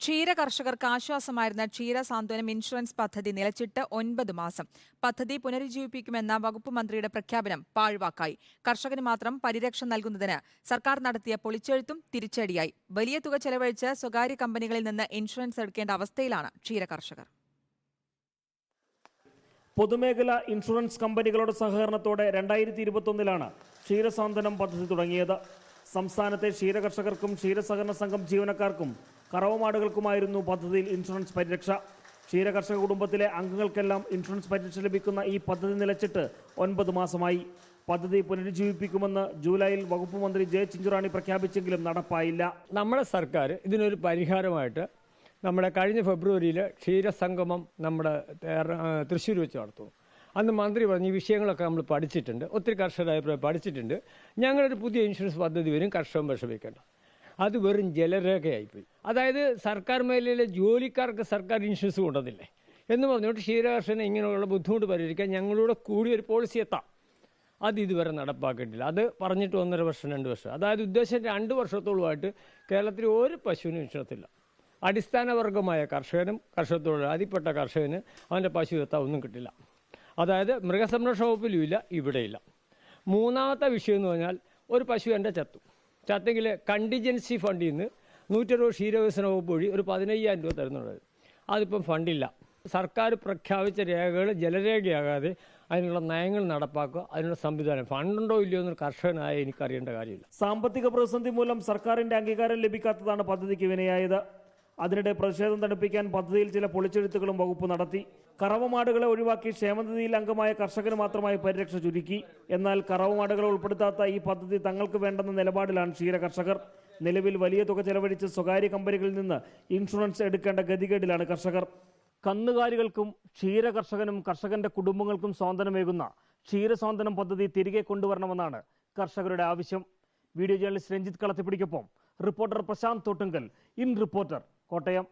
ക്ഷീര കർഷകർക്ക് ആശ്വാസമായിരുന്ന ക്ഷീരസാന്ത്വനം ഇൻഷുറൻസ് പദ്ധതി നിലച്ചിട്ട് 9 മാസം. പദ്ധതി പുനരുജ്ജീവിപ്പിക്കുമെന്ന വകുപ്പ് മന്ത്രിയുടെ പ്രഖ്യാപനം പാഴ്വാക്കായി. കർഷകന് മാത്രം പരിരക്ഷ നൽകുന്നതിന് സർക്കാർ നടത്തിയ പൊളിച്ചെഴുത്തും തിരിച്ചടിയായി. വലിയ തുക ചെലവഴിച്ച് സ്വകാര്യ കമ്പനികളിൽ നിന്ന് ഇൻഷുറൻസ് എടുക്കേണ്ട അവസ്ഥയിലാണ് ക്ഷീര കർഷകർ. പൊതുമേഖലാ ഇൻഷുറൻസ് കമ്പനികളുടെ സഹകരണത്തോടെ 2021 ക്ഷീരസാന്ത്വനം പദ്ധതി തുടങ്ങിയത്. സംസ്ഥാനത്തെ ക്ഷീരകർഷകർക്കും ക്ഷീരസഹകരണ സംഘം ജീവനക്കാർക്കും കറവമാടുകൾക്കുമായിരുന്നു പദ്ധതിയിൽ ഇൻഷുറൻസ് പരിരക്ഷ. ക്ഷീരകർഷക കുടുംബത്തിലെ അംഗങ്ങൾക്കെല്ലാം ഇൻഷുറൻസ് പരിരക്ഷ ലഭിക്കുന്ന ഈ പദ്ധതി നിലച്ചിട്ട് 9 മാസമായി. പദ്ധതി പുനരുജ്ജീവിപ്പിക്കുമെന്ന് ജൂലൈയിൽ വകുപ്പ് മന്ത്രി ജെ ചിഞ്ചുറാണി പ്രഖ്യാപിച്ചെങ്കിലും നടപ്പായില്ല. നമ്മുടെ സർക്കാർ ഇതിനൊരു പരിഹാരമായിട്ട് നമ്മുടെ കഴിഞ്ഞ ഫെബ്രുവരിയിൽ ക്ഷീരസംഗമം നമ്മുടെ തൃശ്ശൂർ വെച്ച് നടത്തും. അന്ന് മന്ത്രി പറഞ്ഞു ഈ വിഷയങ്ങളൊക്കെ നമ്മൾ പഠിച്ചിട്ടുണ്ട്, ഒത്തിരി കർഷകരായ പഠിച്ചിട്ടുണ്ട്, ഞങ്ങളൊരു പുതിയ ഇൻഷുറൻസ് പദ്ധതി വരും, കർഷകൻ വിഷമിക്കേണ്ട. അത് വെറും ജലരേഖയായിപ്പോയി. അതായത് സർക്കാർ മേഖലയിലെ ജോലിക്കാർക്ക് സർക്കാർ ഇൻഷുറൻസ് കൊണ്ടുവന്നില്ലേ എന്ന് പറഞ്ഞുകൊണ്ട് ക്ഷീരകർഷകനെ ഇങ്ങനെയുള്ള ബുദ്ധിമുട്ട് പരിഹരിക്കാൻ ഞങ്ങളുടെ കൂടി ഒരു പോളിസി എത്താം. അത് ഇതുവരെ നടപ്പാക്കിയിട്ടില്ല. അത് പറഞ്ഞിട്ട് 1.5 വർഷം 2 വർഷം, അതായത് ഉദ്ദേശം 2 വർഷത്തോളമായിട്ട് കേരളത്തിൽ ഒരു പശുവിനും ഇൻഷുറൻസ് ഇല്ല. അടിസ്ഥാനവർഗമായ കർഷകനും കർഷകത്തൊഴിലാളിപ്പെട്ട കർഷകന് അവൻ്റെ പശു എത്താൻ ഒന്നും കിട്ടില്ല. അതായത് മൃഗസംരക്ഷണ വകുപ്പിലും ഇല്ല, ഇവിടെയില്ല. മൂന്നാമത്തെ വിഷയം എന്ന് പറഞ്ഞാൽ ഒരു പശു എൻ്റെ ചത്തെങ്കിൽ കണ്ടിജൻസി ഫണ്ടിൽ നിന്ന് 160 ക്ഷീരവികസന വകുപ്പ് വഴി ഒരു 15,000 രൂപ തരുന്നുണ്ട്. അതിപ്പം ഫണ്ടില്ല. സർക്കാർ പ്രഖ്യാപിച്ച രേഖകൾ ജലരേഖയാകാതെ അതിനുള്ള നയങ്ങൾ നടപ്പാക്കുക, അതിനുള്ള സംവിധാനം ഫണ്ടുണ്ടോ ഇല്ലയോ എന്നൊരു കർഷകനായ എനിക്കറിയേണ്ട കാര്യമില്ല. സാമ്പത്തിക പ്രതിസന്ധി മൂലം സർക്കാരിൻ്റെ അംഗീകാരം ലഭിക്കാത്തതാണ് പദ്ധതിക്ക് വിനയായത്. അതിനിടെ പ്രതിഷേധം തണുപ്പിക്കാൻ പദ്ധതിയിൽ ചില പൊളിച്ചെഴുത്തുകളും വകുപ്പ് നടത്തി. കറവമാടുകളെ ഒഴിവാക്കി ക്ഷേമനിധിയിൽ അംഗമായ കർഷകന് മാത്രമായി പരിരക്ഷ ചുരുക്കി. എന്നാൽ കറവമാടുകളെ ഉൾപ്പെടുത്താത്ത ഈ പദ്ധതി തങ്ങൾക്ക് വേണ്ടെന്ന നിലപാടിലാണ് ക്ഷീര കർഷകർ. നിലവിൽ വലിയ തുക ചെലവഴിച്ച് സ്വകാര്യ കമ്പനികളിൽ നിന്ന് ഇൻഷുറൻസ് എടുക്കേണ്ട ഗതികേടിലാണ് കർഷകർ. കന്നുകാലികൾക്കും ക്ഷീര കർഷകനും കർഷകന്റെ കുടുംബങ്ങൾക്കും സ്വാതന്ത്ര്യമേകുന്ന ക്ഷീരസ്വാതന്ത്ര്യം പദ്ധതി തിരികെ കൊണ്ടുവരണമെന്നാണ് കർഷകരുടെ ആവശ്യം. വീഡിയോ ജേർണലിസ്റ്റ് രഞ്ജിത്ത് കളത്തിപ്പിടിക്കൊപ്പം reporter Prashanth Thottungal, in reporter, Kottayam.